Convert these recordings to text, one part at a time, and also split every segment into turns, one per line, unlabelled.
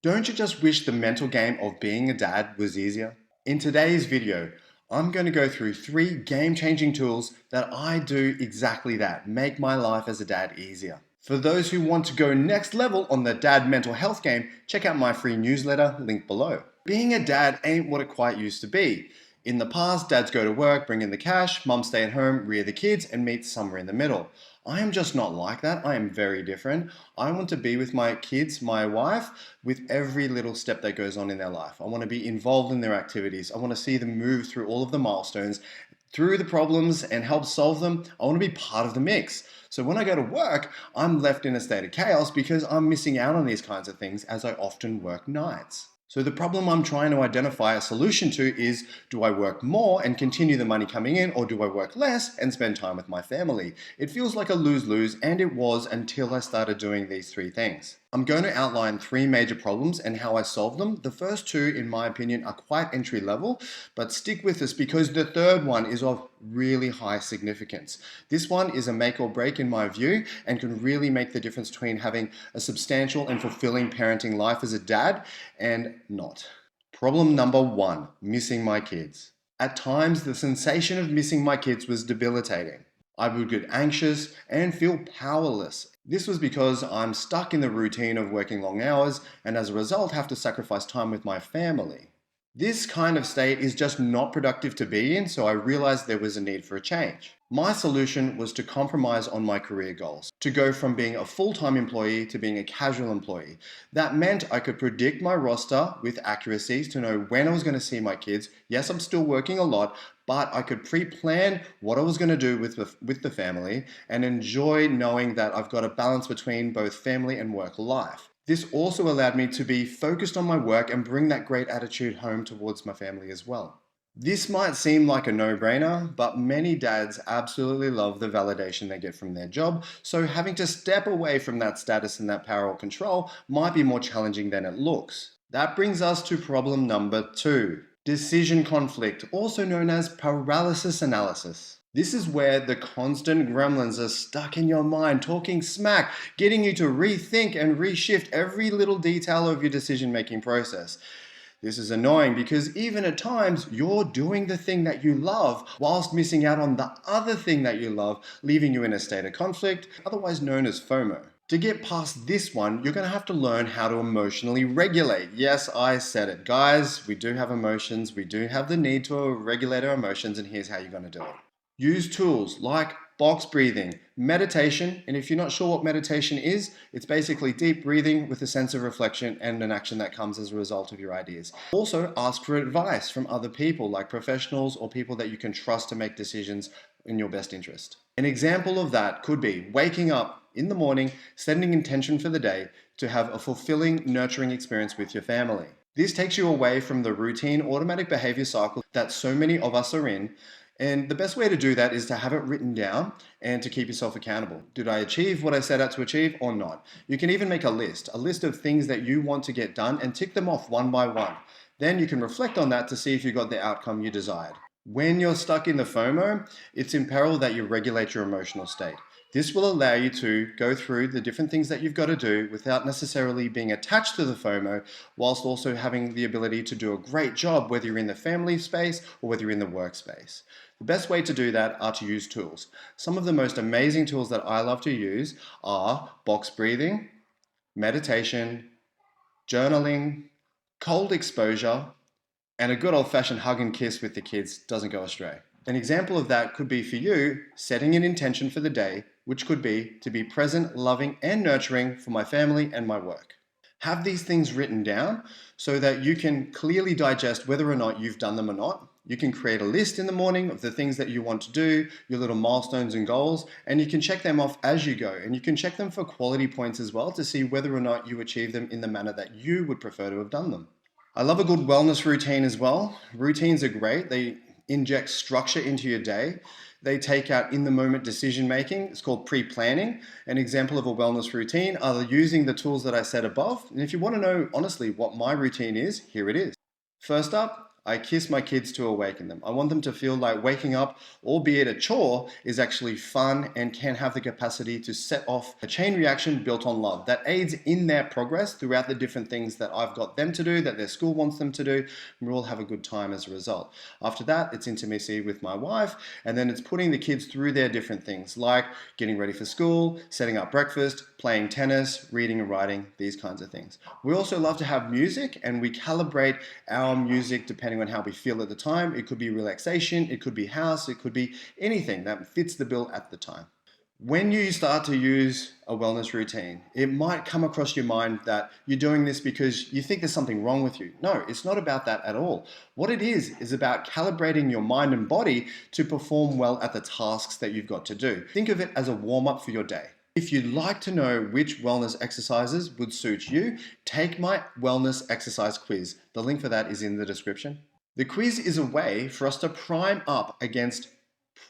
Don't you just wish the mental game of being a dad was easier? In today's video, I'm going to go through 3 game-changing tools that I do exactly that, make my life as a dad easier. For those who want to go next level on the dad mental health game, check out my free newsletter, link below. Being a dad ain't what it quite used to be. In the past, dads go to work, bring in the cash, mums stay at home, rear the kids, and meet somewhere in the middle. I am just not like that. I am very different. I want to be with my kids, my wife, with every little step that goes on in their life. I want to be involved in their activities. I want to see them move through all of the milestones, through the problems, and help solve them. I want to be part of the mix. So when I go to work, I'm left in a state of chaos because I'm missing out on these kinds of things as I often work nights. So the problem I'm trying to identify a solution to is, do I work more and continue the money coming in, or do I work less and spend time with my family? It feels like a lose-lose, and it was until I started doing these 3 things. I'm going to outline 3 major problems and how I solve them. The first 2, in my opinion, are quite entry level, but stick with us because the third one is of really high significance. This one is a make or break in my view and can really make the difference between having a substantial and fulfilling parenting life as a dad and not. Problem number 1, missing my kids. At times, the sensation of missing my kids was debilitating. I would get anxious and feel powerless. This was because I'm stuck in the routine of working long hours and as a result have to sacrifice time with my family. This kind of state is just not productive to be in, so I realized there was a need for a change. My solution was to compromise on my career goals, to go from being a full-time employee to being a casual employee. That meant I could predict my roster with accuracy to know when I was going to see my kids. Yes, I'm still working a lot, but I could pre-plan what I was going to do with the family and enjoy knowing that I've got a balance between both family and work life. This also allowed me to be focused on my work and bring that great attitude home towards my family as well. This might seem like a no-brainer, but many dads absolutely love the validation they get from their job, so having to step away from that status and that power or control might be more challenging than it looks. That brings us to problem number 2. Decision conflict, also known as paralysis analysis. This is where the constant gremlins are stuck in your mind, talking smack, getting you to rethink and reshift every little detail of your decision-making process. This is annoying because even at times, you're doing the thing that you love whilst missing out on the other thing that you love, leaving you in a state of conflict, otherwise known as FOMO. To get past this one, you're going to have to learn how to emotionally regulate. Yes, I said it. Guys, we do have emotions. We do have the need to regulate our emotions, and here's how you're going to do it. Use tools like box breathing, meditation, and if you're not sure what meditation is, it's basically deep breathing with a sense of reflection and an action that comes as a result of your ideas. Also, ask for advice from other people like professionals or people that you can trust to make decisions in your best interest. An example of that could be waking up in the morning, setting intention for the day to have a fulfilling, nurturing experience with your family. This takes you away from the routine automatic behavior cycle that so many of us are in. And the best way to do that is to have it written down and to keep yourself accountable. Did I achieve what I set out to achieve or not? You can even make a list of things that you want to get done and tick them off one by one. Then you can reflect on that to see if you got the outcome you desired. When you're stuck in the FOMO, it's imperative that you regulate your emotional state. This will allow you to go through the different things that you've got to do without necessarily being attached to the FOMO, whilst also having the ability to do a great job, whether you're in the family space or whether you're in the workspace. The best way to do that are to use tools. Some of the most amazing tools that I love to use are box breathing, meditation, journaling, cold exposure, and a good old-fashioned hug and kiss with the kids doesn't go astray. An example of that could be for you setting an intention for the day, which could be to be present, loving, and nurturing for my family and my work. Have these things written down so that you can clearly digest whether or not you've done them or not. You can create a list in the morning of the things that you want to do, your little milestones and goals, and you can check them off as you go. And you can check them for quality points as well to see whether or not you achieve them in the manner that you would prefer to have done them. I love a good wellness routine as well. Routines are great. They inject structure into your day. They take out in-the-moment decision-making. It's called pre-planning. An example of a wellness routine are using the tools that I said above. And if you want to know, honestly, what my routine is, here it is. First up, I kiss my kids to awaken them. I want them to feel like waking up, albeit a chore, is actually fun and can have the capacity to set off a chain reaction built on love that aids in their progress throughout the different things that I've got them to do, that their school wants them to do, and we all have a good time as a result. After that, it's intimacy with my wife, and then it's putting the kids through their different things like getting ready for school, setting up breakfast, playing tennis, reading and writing, these kinds of things. We also love to have music, and we calibrate our music depending on how we feel at the time. It could be relaxation, it could be house, it could be anything that fits the bill at the time. When you start to use a wellness routine, it might come across your mind that you're doing this because you think there's something wrong with you. No, it's not about that at all. What it is about calibrating your mind and body to perform well at the tasks that you've got to do. Think of it as a warm-up for your day. If you'd like to know which wellness exercises would suit you, take my wellness exercise quiz. The link for that is in the description. The quiz is a way for us to prime up against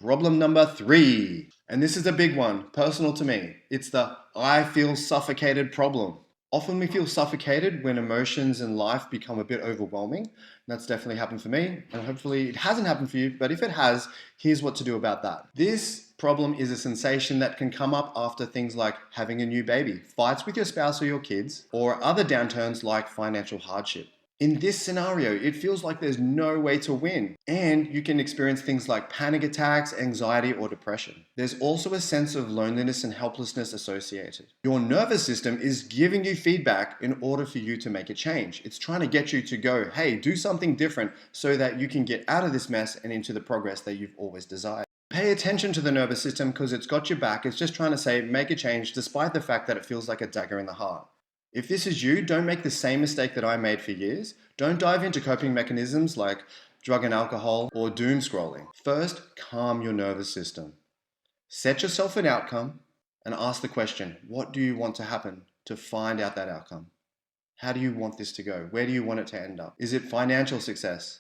problem number 3. And this is a big one, personal to me. It's the I feel suffocated problem. Often we feel suffocated when emotions in life become a bit overwhelming. That's definitely happened for me, and hopefully it hasn't happened for you, but if it has, here's what to do about that. This problem is a sensation that can come up after things like having a new baby, fights with your spouse or your kids, or other downturns like financial hardship. In this scenario, it feels like there's no way to win, and you can experience things like panic attacks, anxiety, or depression. There's also a sense of loneliness and helplessness associated. Your nervous system is giving you feedback in order for you to make a change. It's trying to get you to go, hey, do something different so that you can get out of this mess and into the progress that you've always desired. Pay attention to the nervous system because it's got your back. It's just trying to say, make a change despite the fact that it feels like a dagger in the heart. If this is you, don't make the same mistake that I made for years. Don't dive into coping mechanisms like drug and alcohol or doom scrolling. First, calm your nervous system. Set yourself an outcome and ask the question, what do you want to happen to find out that outcome? How do you want this to go? Where do you want it to end up? Is it financial success?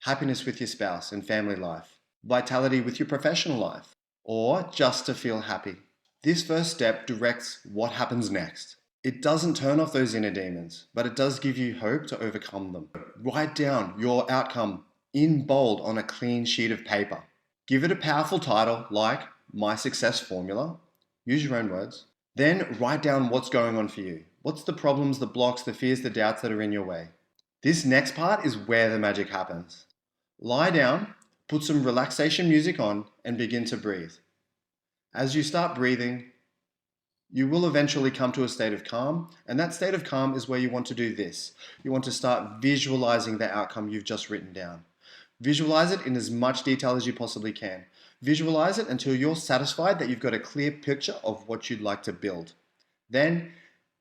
Happiness with your spouse and family life? Vitality with your professional life? Or just to feel happy? This first step directs what happens next. It doesn't turn off those inner demons, but it does give you hope to overcome them. Write down your outcome in bold on a clean sheet of paper. Give it a powerful title like My Success Formula. Use your own words. Then write down what's going on for you. What's the problems, the blocks, the fears, the doubts that are in your way? This next part is where the magic happens. Lie down, put some relaxation music on, and begin to breathe. As you start breathing, you will eventually come to a state of calm, and that state of calm is where you want to do this. You want to start visualizing the outcome you've just written down. Visualize it in as much detail as you possibly can. Visualize it until you're satisfied that you've got a clear picture of what you'd like to build. Then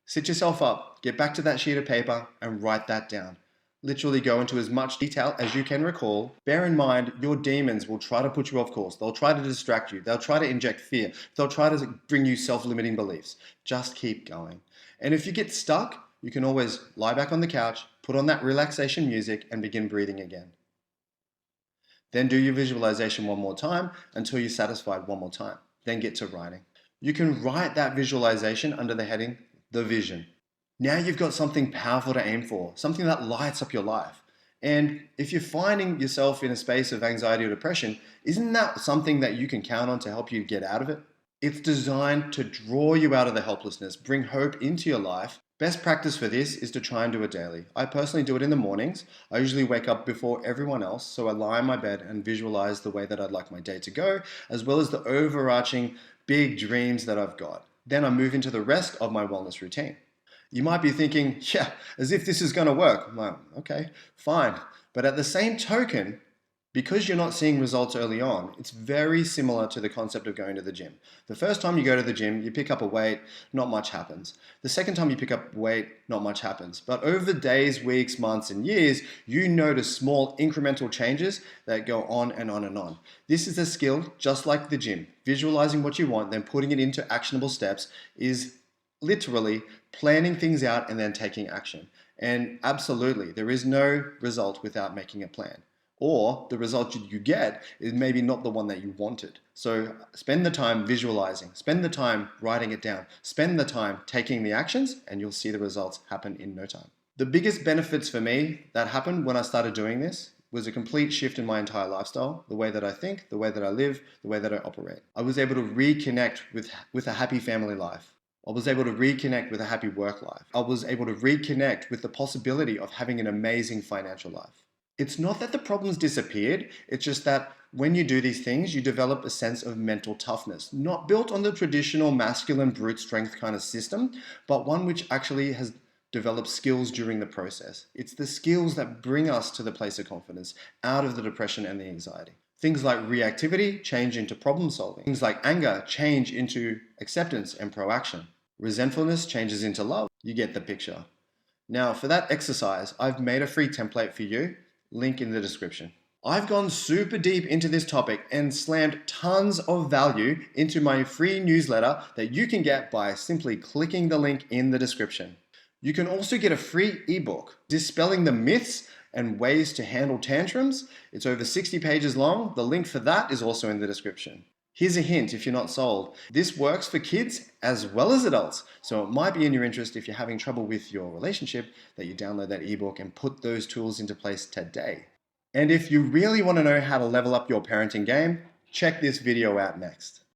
sit yourself up, get back to that sheet of paper and write that down. Literally go into as much detail as you can recall. Bear in mind, your demons will try to put you off course. They'll try to distract you. They'll try to inject fear. They'll try to bring you self-limiting beliefs. Just keep going. And if you get stuck, you can always lie back on the couch, put on that relaxation music and begin breathing again. Then do your visualization one more time until you're satisfied one more time. Then get to writing. You can write that visualization under the heading, The Vision. Now you've got something powerful to aim for, something that lights up your life. And if you're finding yourself in a space of anxiety or depression, isn't that something that you can count on to help you get out of it? It's designed to draw you out of the helplessness, bring hope into your life. Best practice for this is to try and do it daily. I personally do it in the mornings. I usually wake up before everyone else, so I lie in my bed and visualize the way that I'd like my day to go, as well as the overarching big dreams that I've got. Then I move into the rest of my wellness routine. You might be thinking, yeah, as if this is going to work. Well, okay, fine. But at the same token, because you're not seeing results early on, it's very similar to the concept of going to the gym. The first time you go to the gym, you pick up a weight, not much happens. The second time you pick up weight, not much happens. But over days, weeks, months, and years, you notice small incremental changes that go on and on and on. This is a skill just like the gym. Visualizing what you want, then putting it into actionable steps is literally planning things out and then taking action. And absolutely, there is no result without making a plan. Or the result you get is maybe not the one that you wanted. So spend the time visualizing, spend the time writing it down, spend the time taking the actions, and you'll see the results happen in no time. The biggest benefits for me that happened when I started doing this was a complete shift in my entire lifestyle, the way that I think, the way that I live, the way that I operate. I was able to reconnect with a happy family life. I was able to reconnect with a happy work life. I was able to reconnect with the possibility of having an amazing financial life. It's not that the problems disappeared, it's just that when you do these things, you develop a sense of mental toughness, not built on the traditional masculine brute strength kind of system, but one which actually has developed skills during the process. It's the skills that bring us to the place of confidence, out of the depression and the anxiety. Things like reactivity change into problem solving. Things like anger change into acceptance and proaction. Resentfulness changes into love. You get the picture. Now, for that exercise, I've made a free template for you. Link in the description. I've gone super deep into this topic and slammed tons of value into my free newsletter that you can get by simply clicking the link in the description. You can also get a free ebook, Dispelling the Myths and Ways to Handle Tantrums. It's over 60 pages long. The link for that is also in the description. Here's a hint if you're not sold. This works for kids as well as adults, so it might be in your interest if you're having trouble with your relationship that you download that ebook and put those tools into place today. And if you really want to know how to level up your parenting game, check this video out next.